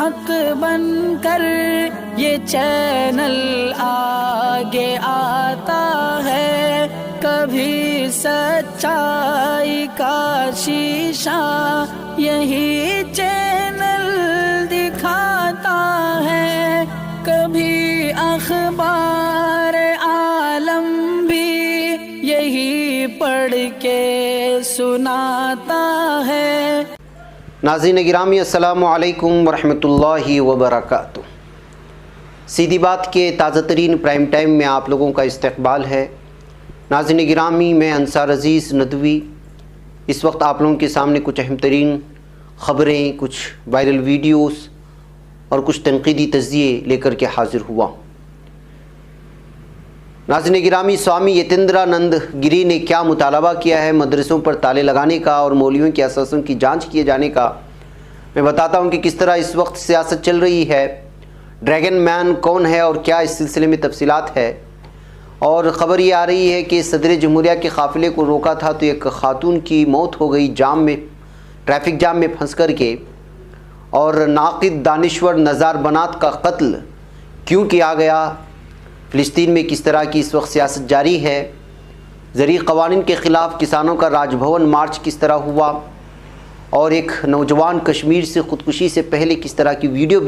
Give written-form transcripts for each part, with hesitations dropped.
حق بن کر یہ چینل آگے آتا ہے، کبھی سچائی کا شیشہ یہی چینل دکھاتا ہے، کبھی اخبار عالم بھی یہی پڑھ کے سناتا ہے۔ ناظرین گرامی السلام علیکم ورحمۃ اللہ وبرکاتہ۔ سیدھی بات کے تازہ ترین پرائم ٹائم میں آپ لوگوں کا استقبال ہے۔ ناظرین گرامی، میں انصار عزیز ندوی اس وقت آپ لوگوں کے سامنے کچھ اہم ترین خبریں، کچھ وائرل ویڈیوز اور کچھ تنقیدی تجزیے لے کر کے حاضر ہوا۔ ناظرین گرامی، سوامی یتیندرانند گری نے کیا مطالبہ کیا ہے مدرسوں پر تالے لگانے کا اور مولویوں کے اثاثوں کی جانچ کیے جانے کا، میں بتاتا ہوں کہ کس طرح اس وقت سیاست چل رہی ہے، ڈریگن مین کون ہے اور کیا اس سلسلے میں تفصیلات ہے۔ اور خبر یہ آ رہی ہے کہ صدر جمہوریہ کے قافلے کو روکا تھا تو ایک خاتون کی موت ہو گئی جام میں، ٹریفک جام میں پھنس کر کے، اور ناقد دانشور نزار بنات کا قتل کیوں کیا گیا، فلسطین میں کس طرح کی اس وقت سیاست جاری ہے، زرعی قوانین کے خلاف کسانوں کا راج بھون مارچ کس طرح ہوا، اور ایک نوجوان کشمیر سے خودکشی سے پہلے کس طرح کی ویڈیو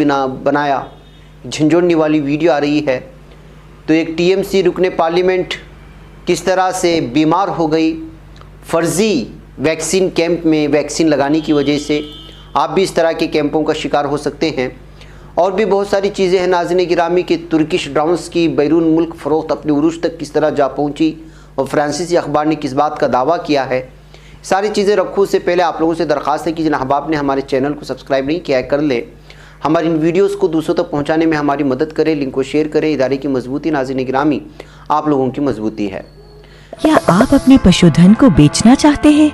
بنایا، جھنجھوڑنے والی ویڈیو آ رہی ہے، تو ایک ٹی ایم سی رکن پارلیمنٹ کس طرح سے بیمار ہو گئی فرضی ویکسین کیمپ میں ویکسین لگانے کی وجہ سے۔ آپ بھی اس طرح کے کیمپوں کا شکار ہو سکتے ہیں، اور بھی بہت ساری چیزیں ہیں ناظرین گرامی کہ ترکش ڈرونز کی بیرون ملک فروخت اپنے عروج تک کس طرح جا پہنچی اور فرانسیسی اخبار نے کس بات کا دعویٰ کیا ہے۔ ساری چیزیں رکھوں سے پہلے آپ لوگوں سے درخواست ہے کہ جن احباب نے ہمارے چینل کو سبسکرائب نہیں کیا ہے کر لیں، ہماری ان ویڈیوز کو دوسروں تک پہنچانے میں ہماری مدد کریں، لنک کو شیئر کریں۔ ادارے کی مضبوطی ناظرین گرامی آپ لوگوں کی مضبوطی ہے۔ کیا آپ اپنے پشو دھن کو بیچنا چاہتے ہیں؟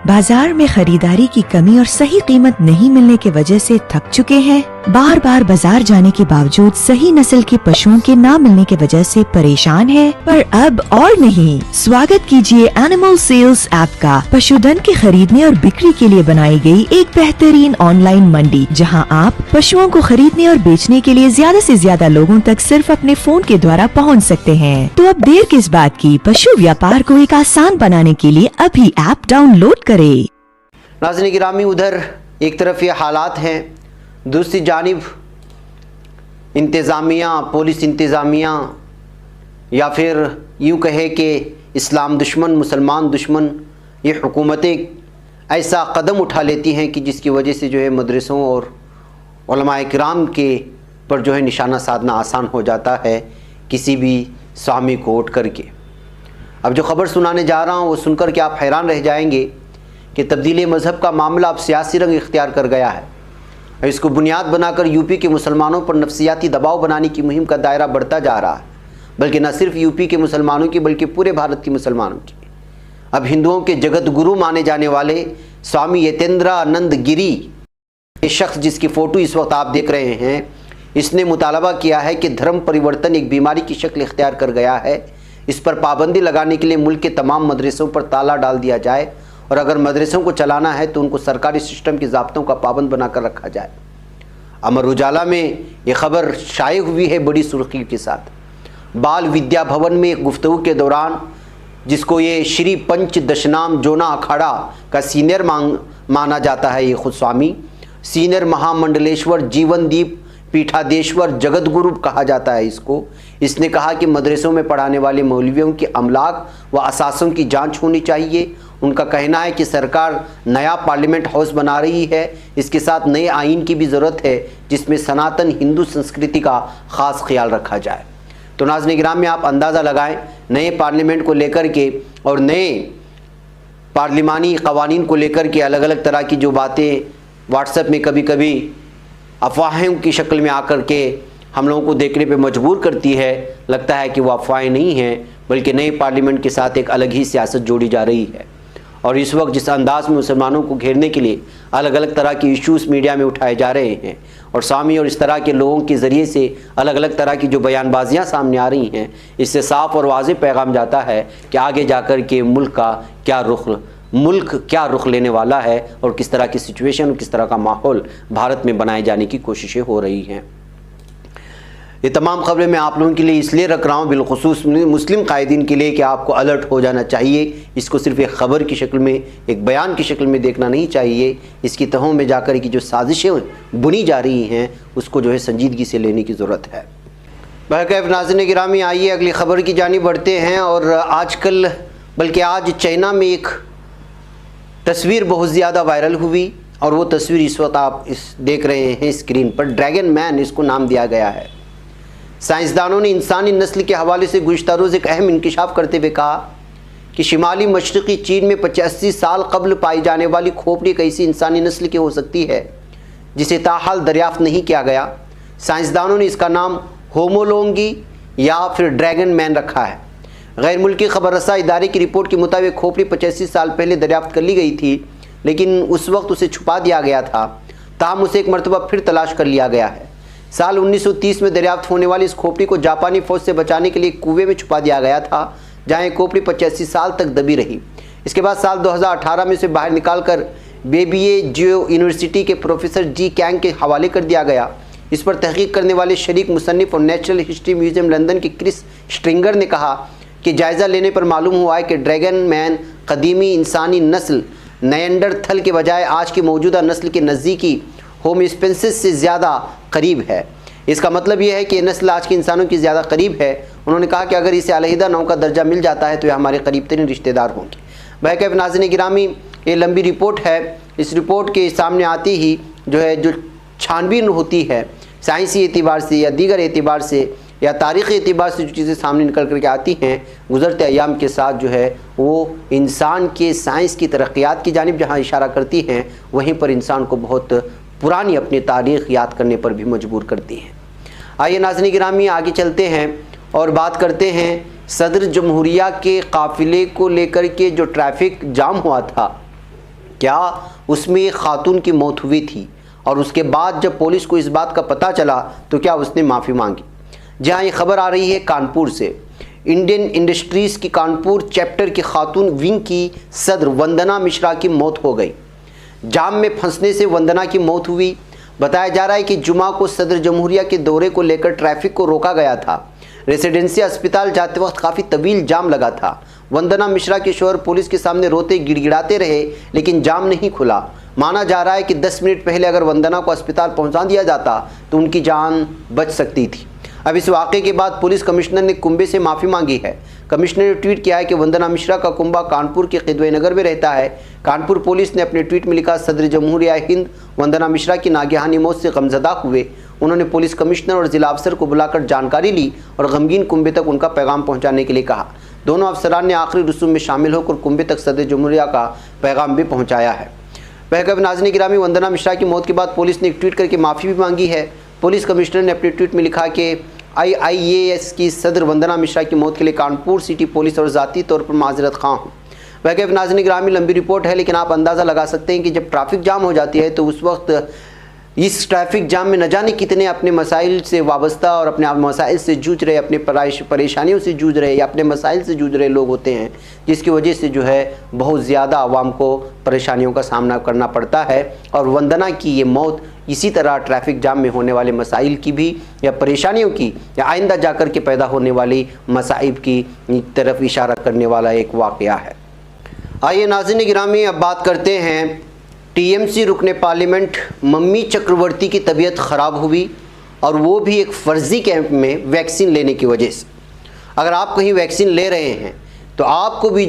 بازار میں خریداری کی کمی اور صحیح قیمت نہیں ملنے کی وجہ سے تھک چکے ہیں؟ بار بار بازار جانے کے باوجود صحیح نسل کے پشوؤں کے نہ ملنے کی وجہ سے پریشان ہیں؟ پر اب اور نہیں، سواگت کیجئے اینیمل سیلز ایپ کا۔ پشو دھن کے خریدنے اور بکری کے لیے بنائی گئی ایک بہترین آن لائن منڈی، جہاں آپ پشوؤں کو خریدنے اور بیچنے کے لیے زیادہ سے زیادہ لوگوں تک صرف اپنے فون کے دوارا پہنچ سکتے ہیں۔ تو اب دیر کس بات کی، پشو ویاپار کو ایک آسان بنانے کے لیے ابھی ایپ ڈاؤن لوڈ کریں۔ ناظرین گرامی، ادھر ایک طرف یہ حالات ہیں، دوسری جانب انتظامیہ، پولیس انتظامیہ، یا پھر یوں کہے کہ اسلام دشمن، مسلمان دشمن، یہ حکومتیں ایسا قدم اٹھا لیتی ہیں کہ جس کی وجہ سے جو ہے مدرسوں اور علماء کرام کے پر جو ہے نشانہ سادھنا آسان ہو جاتا ہے کسی بھی سوامی کو اٹھ کر کے۔ اب جو خبر سنانے جا رہا ہوں وہ سن کر کے آپ حیران رہ جائیں گے کہ تبدیلی مذہب کا معاملہ اب سیاسی رنگ اختیار کر گیا ہے، اور اس کو بنیاد بنا کر یو پی کے مسلمانوں پر نفسیاتی دباؤ بنانے کی مہم کا دائرہ بڑھتا جا رہا ہے، بلکہ نہ صرف یو پی کے مسلمانوں کی بلکہ پورے بھارت کے مسلمانوں کی۔ اب ہندوؤں کے جگت گرو مانے جانے والے سوامی یتیندرانند گری، یہ شخص جس کی فوٹو اس وقت آپ دیکھ رہے ہیں، اس نے مطالبہ کیا ہے کہ دھرم پریورتن ایک بیماری کی شکل اختیار کر گیا ہے، اس پر پابندی لگانے کے لیے ملک کے تمام مدرسوں پر تالا ڈال دیا جائے، اور اگر مدرسوں کو چلانا ہے تو ان کو سرکاری سسٹم کے ضابطوں کا پابند بنا کر رکھا جائے۔ امر اجالا میں یہ خبر شائع ہوئی ہے بڑی سرخی کے ساتھ۔ بال ودیا بھون میں ایک گفتگو کے دوران، جس کو یہ شری پنچ دشنام جونا اکھاڑا کا سینئر مانا جاتا ہے، یہ خود سوامی سینئر مہا منڈلیشور جیون دیپ پیٹھادیشور جگت گرو کہا جاتا ہے اس نے کہا کہ مدرسوں میں پڑھانے والے مولویوں کے املاک و اثاثوں کی جانچ ہونی چاہیے۔ ان کا کہنا ہے کہ سرکار نیا پارلیمنٹ ہاؤس بنا رہی ہے، اس کے ساتھ نئے آئین کی بھی ضرورت ہے جس میں سناتن ہندو سنسکرتی کا خاص خیال رکھا جائے۔ تو ناظرین گرامی، آپ اندازہ لگائیں نئے پارلیمنٹ کو لے کر کے اور نئے پارلیمانی قوانین کو لے کر کے الگ الگ طرح کی جو باتیں واٹس ایپ میں کبھی کبھی افواہوں کی شکل میں آ کر کے ہم لوگوں کو دیکھنے پہ مجبور کرتی ہے، لگتا ہے کہ وہ افواہیں نہیں ہیں بلکہ نئے پارلیمنٹ کے ساتھ ایک الگ ہی سیاست جوڑی جا رہی ہے۔ اور اس وقت جس انداز میں مسلمانوں کو گھیرنے کے لیے الگ الگ طرح کی ایشوز میڈیا میں اٹھائے جا رہے ہیں، اور سوامی اور اس طرح کے لوگوں کے ذریعے سے الگ الگ طرح کی جو بیان بازیاں سامنے آ رہی ہیں، اس سے صاف اور واضح پیغام جاتا ہے کہ آگے جا کر کے ملک کا کیا رخ ملک کیا رخ لینے والا ہے اور کس طرح کی سچویشن اور کس طرح کا ماحول بھارت میں بنائے جانے کی کوششیں ہو رہی ہیں۔ یہ تمام خبریں میں آپ لوگوں کے لیے اس لیے رکھ رہا ہوں، بالخصوص مسلم قائدین کے لیے، کہ آپ کو الرٹ ہو جانا چاہیے۔ اس کو صرف ایک خبر کی شکل میں، ایک بیان کی شکل میں دیکھنا نہیں چاہیے۔ اس کی تہوں میں جا کر کی جو سازشیں بنی جا رہی ہیں اس کو جو ہے سنجیدگی سے لینے کی ضرورت ہے۔ بہرکیف ناظرین گرامی، آئیے اگلی خبر کی جانب بڑھتے ہیں۔ اور آج چائنا میں ایک تصویر بہت زیادہ وائرل ہوئی، اور وہ تصویر اس وقت آپ دیکھ رہے ہیں اسکرین پر۔ ڈریگن مین اس کو نام دیا گیا ہے۔ سائنسدانوں نے انسانی نسل کے حوالے سے گزشتہ روز ایک اہم انکشاف کرتے ہوئے کہا کہ شمالی مشرقی چین میں 85 سال قبل پائی جانے والی کھوپڑی ایک ایسی انسانی نسل کی ہو سکتی ہے جسے تاحال دریافت نہیں کیا گیا۔ سائنسدانوں نے اس کا نام ہومولونگی یا پھر ڈریگن مین رکھا ہے۔ غیر ملکی خبر رساں ادارے کی رپورٹ کے مطابق کھوپڑی 85 سال پہلے دریافت کر لی گئی تھی، لیکن اس وقت اسے چھپا دیا گیا تھا، تاہم اسے ایک مرتبہ پھر تلاش کر لیا گیا ہے۔ سال 1930 میں دریافت ہونے والی اس کھوپڑی کو جاپانی فوج سے بچانے کے لیے ایک کنویں میں چھپا دیا گیا تھا، جہاں یہ کھوپڑی 85 سال تک دبی رہی۔ اس کے بعد سال 2018 میں اسے باہر نکال کر بیبیے جیو یونیورسٹی کے پروفیسر جی کینگ کے حوالے کر دیا گیا۔ اس پر تحقیق کرنے والے شریک مصنف اور نیچرل ہسٹری میوزیم لندن کے کرس سٹرنگر نے کہا کہ جائزہ لینے پر معلوم ہوا ہے کہ ڈریگن مین قدیمی انسانی نسل نیانڈرتھل کے بجائے آج کی موجودہ نسل کے نزدیکی ہوموسپینسس سے زیادہ قریب ہے۔ اس کا مطلب یہ ہے کہ یہ نسل آج کے انسانوں کی زیادہ قریب ہے۔ انہوں نے کہا کہ اگر اسے علیحدہ نوع کا درجہ مل جاتا ہے تو یہ ہمارے قریب ترین رشتہ دار ہوں گے۔ بہرکیف ناظرین گرامی، یہ لمبی رپورٹ ہے۔ اس رپورٹ کے سامنے آتی ہی جو چھانبین ہوتی ہے سائنسی اعتبار سے یا دیگر اعتبار سے یا تاریخی اعتبار سے، جو چیزیں سامنے نکل کر کے آتی ہیں گزرتے ایام کے ساتھ وہ انسان کے سائنس کی ترقیات کی جانب جہاں اشارہ کرتی ہیں، وہیں پر انسان کو بہت پرانی اپنی تاریخ یاد کرنے پر بھی مجبور کرتی ہیں۔ آئیے ناظرین گرامی آگے چلتے ہیں اور بات کرتے ہیں صدر جمہوریہ کے قافلے کو لے کر کے جو ٹریفک جام ہوا تھا، کیا اس میں ایک خاتون کی موت ہوئی تھی، اور اس کے بعد جب پولیس کو اس بات کا پتہ چلا تو کیا اس نے معافی مانگی؟ جہاں یہ خبر آ رہی ہے کانپور سے۔ انڈین انڈسٹریز کی کانپور چیپٹر کی خاتون ونگ کی صدر وندنا مشرا کی موت ہو گئی۔ جام میں پھنسنے سے وندنا کی موت ہوئی۔ بتایا جا رہا ہے کہ جمعہ کو صدر جمہوریہ کے دورے کو لے کر ٹریفک کو روکا گیا تھا۔ ریسیڈنسی اسپتال جاتے وقت کافی طویل جام لگا تھا۔ وندنا مشرا کے شوہر پولیس کے سامنے روتے گڑ گڑاتے رہے، لیکن جام نہیں کھلا۔ مانا جا رہا ہے کہ 10 منٹ پہلے اگر وندنا کو اسپتال پہنچا دیا جاتا تو ان کی جان بچ سکتی تھی۔ اب اس واقعے کے بعد پولیس کمشنر نے کنبے سے معافی مانگی ہے۔ کمشنر نے ٹویٹ کیا ہے کہ وندنا مشرا کا کنبہ کانپور کے قدوہ نگر میں رہتا ہے۔ کانپور پولیس نے اپنے ٹویٹ میں لکھا، صدر جمہوریہ ہند وندنا مشرا کی ناگہانی موت سے غمزدہ ہوئے۔ انہوں نے پولیس کمشنر اور ضلع افسر کو بلا کر جانکاری لی اور غمگین کنبے تک ان کا پیغام پہنچانے کے لیے کہا۔ دونوں افسران نے آخری رسوم میں شامل ہو کر کنبے تک صدر جمہوریہ کا پیغام بھی پہنچایا ہے۔ بہرکیف ناظرین گرامی، وندنا مشرا کی موت کے بعد پولیس نے ایک ٹویٹ کر کے معافی بھی مانگی ہے۔ پولیس کمشنر نے اپنے ٹویٹ میں لکھا کہ IIAS کی صدر وندنا مشرا کی موت کے لیے کانپور سٹی پولیس اور ذاتی طور پر معذرت خواہ ہوں۔ بہرکیف ناظرین گرامی، لمبی رپورٹ ہے، لیکن آپ اندازہ لگا سکتے ہیں کہ جب ٹریفک جام ہو جاتی ہے تو اس وقت اس ٹریفک جام میں نہ جانے کتنے اپنے مسائل سے وابستہ اور اپنے مسائل سے جوجھ رہے، اپنے پریشانیوں سے جوجھ رہے یا اپنے مسائل سے جوجھ رہے لوگ ہوتے ہیں، جس کی وجہ سے بہت زیادہ عوام کو پریشانیوں کا سامنا کرنا پڑتا ہے۔ اور وندنا کی یہ موت اسی طرح ٹریفک جام میں ہونے والے مسائل کی بھی یا پریشانیوں کی یا آئندہ جا کر کے پیدا ہونے والی مصائب کی طرف اشارہ کرنے والا ایک واقعہ ہے۔ آئیے ناظرین گرامی اب بات کرتے ہیں TMC رکن پارلیمنٹ ممی چکرورتی کی طبیعت خراب ہوئی، اور وہ بھی ایک فرضی کیمپ میں ویکسین لینے کی وجہ سے۔ اگر آپ کہیں ویکسین لے رہے ہیں تو آپ کو بھی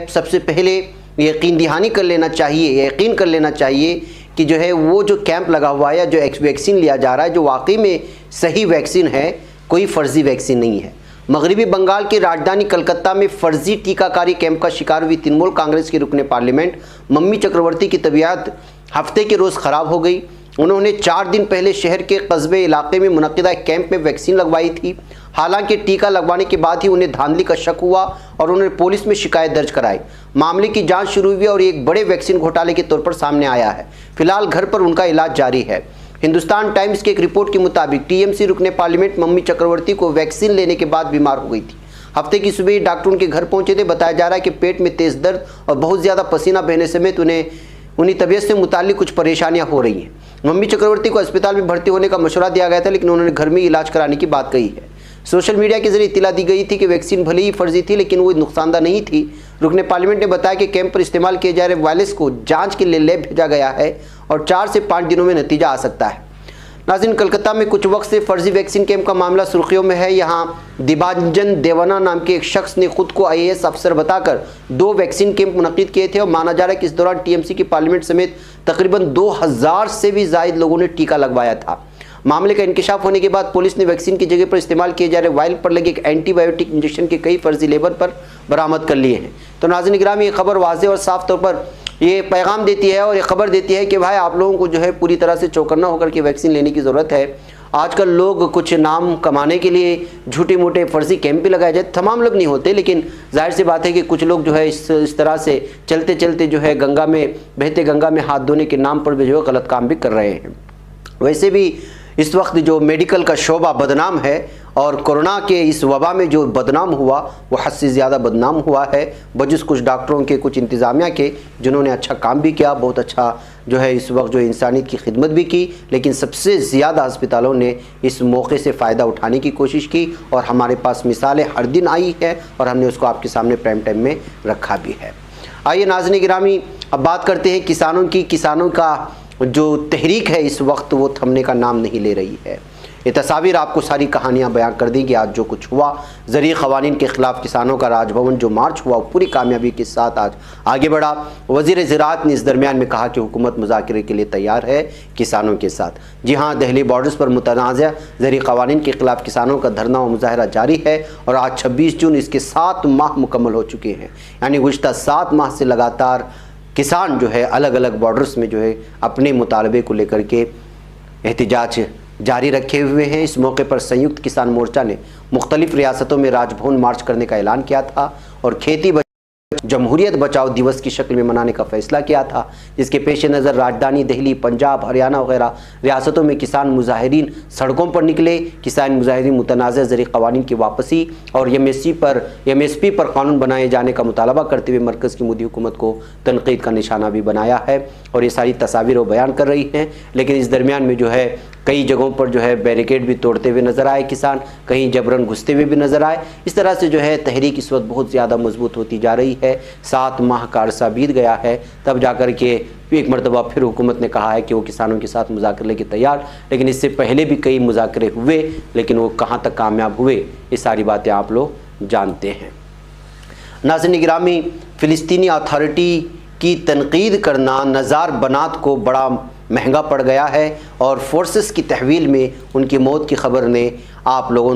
سب سے پہلے یقین دہانی کر لینا چاہیے، یقین کر لینا چاہیے کہ وہ جو کیمپ لگا ہوا ہے یا جو ویکسین لیا جا رہا ہے جو واقعی میں صحیح ویکسین ہے، کوئی فرضی ویکسین نہیں ہے۔ مغربی بنگال کی راجدھانی کلکتہ میں فرضی ٹیکہ کاری کیمپ کا شکار ہوئی ترنمول کانگریس کی رکن پارلیمنٹ ممی چکرورتی کی طبیعت ہفتے کے روز خراب ہو گئی۔ انہوں نے 4 دن پہلے شہر کے قصبے علاقے میں منعقدہ ایک کیمپ میں ویکسین لگوائی تھی۔ حالانکہ ٹیکہ لگوانے کے بعد ہی انہیں دھاندلی کا شک ہوا اور انہوں نے پولیس میں شکایت درج کرائی۔ معاملے کی جانچ شروع ہوئی اور ایک بڑے ویکسین گھوٹالے کے طور پر سامنے آیا ہے۔ فی الحال گھر پر ان کا علاج جاری ہے۔ ہندوستان ٹائمز کی ایک رپورٹ کے مطابق TMC رکن پارلیمنٹ ممی چکرورتی کو ویکسین لینے کے بعد بیمار ہو گئی تھی۔ ہفتے کی صبح ڈاکٹر ان کے گھر پہنچے تھے. بتایا جا رہا ہے کہ پیٹ میں تیز درد اور بہت زیادہ پسینہ بہنے سمیت انہیں طبیعت سے متعلق کچھ پریشانیاں ہو رہی ہیں. ممی چکرورتی کو اسپتال میں بھرتی ہونے کا مشورہ دیا گیا تھا، لیکن انہوں نے گھر میں علاج کرانے کی بات کہی ہے. سوشل میڈیا کے ذریعے اطلاع دی گئی تھی کہ ویکسین بھلے ہی فرضی تھی لیکن وہ نقصان دہ نہیں تھی. رکن پارلیمنٹ نے بتایا کہ کیمپ پر استعمال کیے جا رہے وائرس کو جانچ کے لیے لیب بھیجا گیا ہے اور 4 سے 5 دنوں میں نتیجہ آ سکتا ہے. ناظرین، کلکتہ میں کچھ وقت سے فرضی ویکسین کیمپ کا معاملہ سرخیوں میں ہے. یہاں دیبانجن دیوانا نام کے ایک شخص نے خود کو IAS افسر بتا کر 2 ویکسین کیمپ منعقد کیے تھے اور مانا جا رہا ہے کہ اس دوران TMC کی پارلیمنٹ سمیت تقریباً 2000 سے بھی زائد لوگوں نے ٹیکہ لگوایا تھا. معاملے کا انکشاف ہونے کے بعد پولیس نے ویکسین کی جگہ پر استعمال کیے جا رہے وائل پر لگے ایک اینٹی بایوٹک انجیکشن کے کئی فرضی لیبل پر برآمد کر لیے ہیں. تو ناظرین گرامی، یہ خبر واضح اور صاف طور پر یہ پیغام دیتی ہے اور یہ خبر دیتی ہے کہ بھائی آپ لوگوں کو جو ہے پوری طرح سے چوکنا ہو کر کے ویکسین لینے کی ضرورت ہے. آج کل لوگ کچھ نام کمانے کے لیے جھوٹے موٹے فرضی کیمپ بھی لگائے جاتے. تمام لوگ نہیں ہوتے، لیکن ظاہر سی بات ہے کہ کچھ لوگ جو ہے اس طرح سے چلتے چلتے جو ہے بہتے گنگا میں ہاتھ دھونے کے نام پر بھی جو ہے غلط کام بھی کر رہے ہیں. ویسے بھی اس وقت جو میڈیکل کا شعبہ بدنام ہے اور کورونا کے اس وبا میں جو بدنام ہوا وہ حد سے زیادہ بدنام ہوا ہے، بجز کچھ ڈاکٹروں کے، کچھ انتظامیہ کے، جنہوں نے اچھا کام بھی کیا، بہت اچھا جو ہے اس وقت جو انسانیت کی خدمت بھی کی. لیکن سب سے زیادہ ہسپتالوں نے اس موقع سے فائدہ اٹھانے کی کوشش کی اور ہمارے پاس مثالیں ہر دن آئی ہیں اور ہم نے اس کو آپ کے سامنے پرائم ٹائم میں رکھا بھی ہے. آئیے ناظرین گرامی، اب بات کرتے ہیں کسانوں کی. کسانوں کا جو تحریک ہے اس وقت وہ تھمنے کا نام نہیں لے رہی ہے. یہ تصاویر آپ کو ساری کہانیاں بیان کر دیں گی. آج جو کچھ ہوا، زرعی قوانین کے خلاف کسانوں کا راج بھون جو مارچ ہوا، پوری کامیابی کے ساتھ آج آگے بڑھا. وزیر زراعت نے اس درمیان میں کہا کہ حکومت مذاکرے کے لیے تیار ہے کسانوں کے ساتھ. جی ہاں، دہلی بارڈرز پر متنازع زرعی قوانین کے خلاف کسانوں کا دھرنا و مظاہرہ جاری ہے اور آج 26 جون اس کے 7 ماہ مکمل ہو چکے ہیں. یعنی گزشتہ 7 ماہ سے لگاتار کسان جو ہے الگ الگ بارڈرز میں جو ہے اپنے مطالبے کو لے کر کے احتجاج جاری رکھے ہوئے ہیں. اس موقع پر سنیکت کسان مورچہ نے مختلف ریاستوں میں راج بھون مارچ کرنے کا اعلان کیا تھا اور کھیتی جمہوریت بچاؤ دیوس کی شکل میں منانے کا فیصلہ کیا تھا، جس کے پیش نظر راجدھانی دہلی، پنجاب، ہریانہ وغیرہ ریاستوں میں کسان مظاہرین سڑکوں پر نکلے. کسان مظاہرین متنازع زرعی قوانین کی واپسی اور MSP پر قانون بنائے جانے کا مطالبہ کرتے ہوئے مرکز کی مودی حکومت کو تنقید کا نشانہ بھی بنایا ہے اور یہ ساری تصاویر وہ بیان کر رہی ہیں. لیکن اس درمیان میں جو ہے کئی جگہوں پر جو ہے بیریکیڈ بھی توڑتے ہوئے نظر آئے کسان، کہیں جبرن گھستے ہوئے بھی نظر آئے. اس طرح سے جو ہے تحریک اس وقت بہت زیادہ مضبوط ہوتی جا رہی ہے. 7 ماہ کا عرصہ بیت گیا ہے، تب جا کر کے ایک مرتبہ پھر حکومت نے کہا ہے کہ وہ کسانوں کے ساتھ مذاکرے کے تیار. لیکن اس سے پہلے بھی کئی مذاکرے ہوئے لیکن وہ کہاں تک کامیاب ہوئے، یہ ساری باتیں آپ لوگ جانتے ہیں. ناظرین گرامی، فلسطینی اتھارٹی کی تنقید کرنا نزار بنات کو بڑا مہنگا پڑ گیا ہے اور فورسز کی تحویل میں ان کی موت کی خبر آپ لوگوں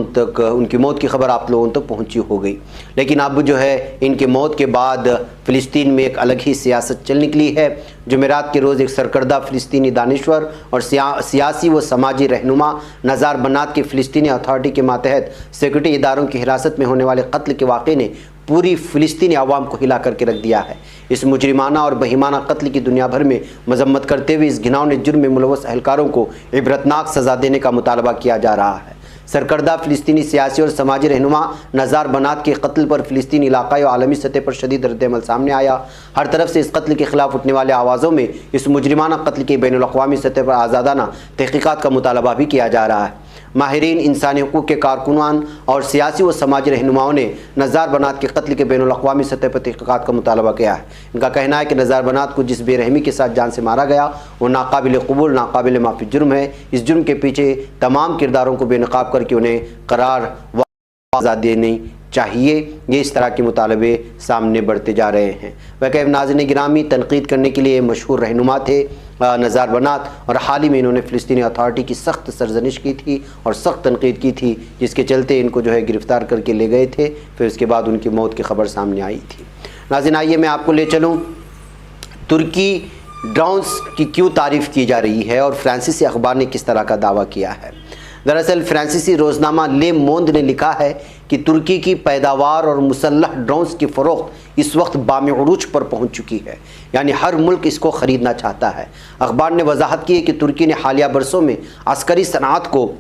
تک پہنچی ہو گئی. لیکن اب جو ہے ان کی موت کے بعد فلسطین میں ایک الگ ہی سیاست چل نکلی ہے. جمعرات کے روز ایک سرکردہ فلسطینی دانشور اور سیاسی و سماجی رہنما نزار بنات کے فلسطینی اتھارٹی کے ماتحت سیکورٹی اداروں کی حراست میں ہونے والے قتل کے واقعے نے پوری فلسطینی عوام کو ہلا کر کے رکھ دیا ہے. اس مجرمانہ اور بہیمانہ قتل کی دنیا بھر میں مذمت کرتے ہوئے اس گھناؤنے جرم میں ملوث اہلکاروں کو عبرتناک سزا دینے کا مطالبہ کیا جا رہا ہے. سرکردہ فلسطینی سیاسی اور سماجی رہنما نزار بنات کے قتل پر فلسطین علاقائی و عالمی سطح پر شدید رد عمل سامنے آیا. ہر طرف سے اس قتل کے خلاف اٹھنے والے آوازوں میں اس مجرمانہ قتل کے بین الاقوامی سطح پر آزادانہ تحقیقات کا مطالبہ بھی کیا جا رہا ہے. ماہرین، انسانی حقوق کے کارکنان اور سیاسی و سماجی رہنماؤں نے نزار بنات کے قتل کے بین الاقوامی سطح پر تحقیقات کا مطالبہ کیا ہے. ان کا کہنا ہے کہ نزار بنات کو جس بے رحمی کے ساتھ جان سے مارا گیا وہ ناقابل قبول، ناقابل معافی جرم ہے. اس جرم کے پیچھے تمام کرداروں کو بے نقاب کر کے انہیں قرار و سزا دینی چاہیے. یہ اس طرح کے مطالبے سامنے بڑھتے جا رہے ہیں. وقف ناظرین گرامی، تنقید کرنے کے لیے مشہور رہنما تھے نزار بنات اور حال ہی میں انہوں نے فلسطینی اتھارٹی کی سخت سرزنش کی تھی اور سخت تنقید کی تھی، جس کے چلتے ان کو جو ہے گرفتار کر کے لے گئے تھے. پھر اس کے بعد ان کی موت کی خبر سامنے آئی تھی. ناظرین آئیے میں آپ کو لے چلوں ترکی ڈرونز کی کیوں تعریف کی جا رہی ہے اور فرانسیسی اخبار نے کس طرح کا دعویٰ کیا ہے. دراصل فرانسیسی روزنامہ لے موند نے لکھا ہے کہ ترکی کی پیداوار اور مسلح ڈرونز کی فروخت اس وقت بام عروج پر پہنچ چکی ہے، یعنی ہر ملک اس کو خریدنا چاہتا ہے. اخبار نے وضاحت کی ہے کہ ترکی نے حالیہ برسوں میں عسکری صنعت کو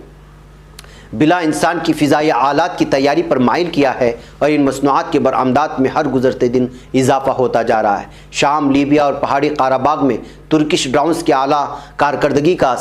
بلا انسان کی فضائی آلات کی تیاری پر مائل کیا ہے اور ان مصنوعات کے برآمدات میں ہر گزرتے دن اضافہ ہوتا جا رہا ہے۔ شام، لیبیا اور پہاڑی قرہ میں ترکش ڈرونز کے اعلیٰ کارکردگی کا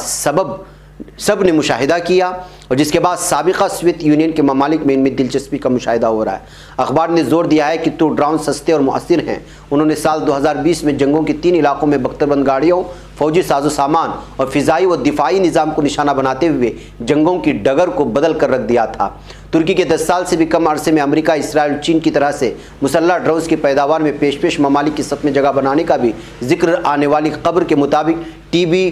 سب نے مشاہدہ کیا اور جس کے بعد سابقہ سوویت یونین کے ممالک میں ان میں دلچسپی کا مشاہدہ ہو رہا ہے۔ اخبار نے زور دیا ہے کہ ڈرون سستے اور مؤثر ہیں۔ انہوں نے سال 2020 میں جنگوں کے 3 علاقوں میں بختربند گاڑیوں، فوجی ساز و سامان اور فضائی و دفاعی نظام کو نشانہ بناتے ہوئے جنگوں کی ڈگر کو بدل کر رکھ دیا تھا۔ ترکی کے 10 سال سے بھی کم عرصے میں امریکہ، اسرائیل اور چین کی طرح سے مسلح ڈرونز کی پیداوار میں پیش ممالک کی صف میں جگہ بنانے کا بھی ذکر آنے والی خبر کے مطابق ٹی بی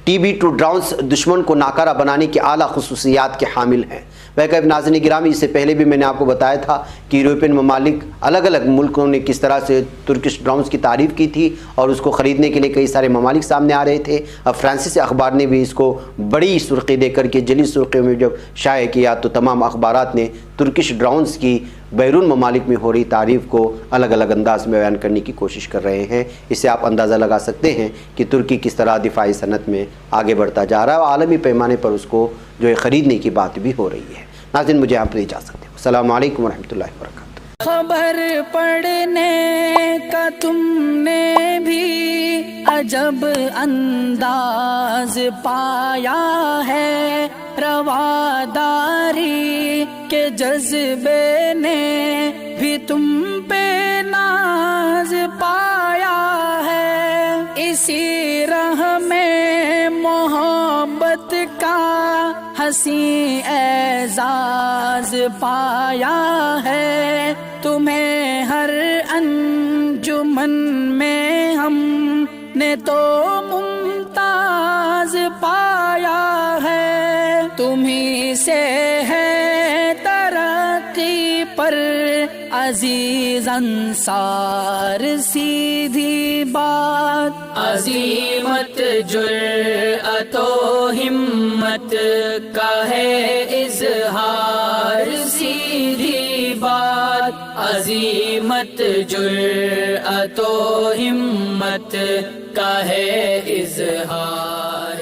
2 ڈرونز دشمن کو ناکارہ بنانے کی اعلیٰ خصوصیات کے حامل ہیں۔ ویسے ناظرین گرامی، اس سے پہلے بھی میں نے آپ کو بتایا تھا کہ یورپین ممالک، الگ الگ ملکوں نے کس طرح سے ترکش ڈرونز کی تعریف کی تھی اور اس کو خریدنے کے لیے کئی سارے ممالک سامنے آ رہے تھے۔ اب فرانسیسی اخبار نے بھی اس کو بڑی سرخی دے کر کے جلی سرخیوں میں جب شائع کیا تو تمام اخبارات نے ترکش ڈرونز کی بیرون ممالک میں ہو رہی تعریف کو الگ الگ انداز میں بیان کرنے کی کوشش کر رہے ہیں۔ اس سے آپ اندازہ لگا سکتے ہیں کہ ترکی کس طرح دفاعی صنعت میں آگے بڑھتا جا رہا ہے اور عالمی پیمانے پر اس کو جو ہے خریدنے کی بات بھی ہو رہی ہے۔ ناظرین، مجھے آپ اجازت دیں۔ السلام علیکم ورحمۃ اللہ وبرکاتہ۔ خبر پڑھنے کا تم نے بھی عجب انداز پایا ہے، رواداری کے جذبے نے بھی تم پہ ناز پایا ہے، اسی راہ میں محبت کا حسین اعزاز پایا ہے، تمہیں ہر انجمن میں ہم نے تو ممتاز پایا ہے، تمہیں سے ہے ترقی پر عزیز انصار، سیدھی بات عظیمت جرأت و ہمت کا ہے اظہار، سیدھی بات عظیمت جرأت و ہمت کا ہے اظہار۔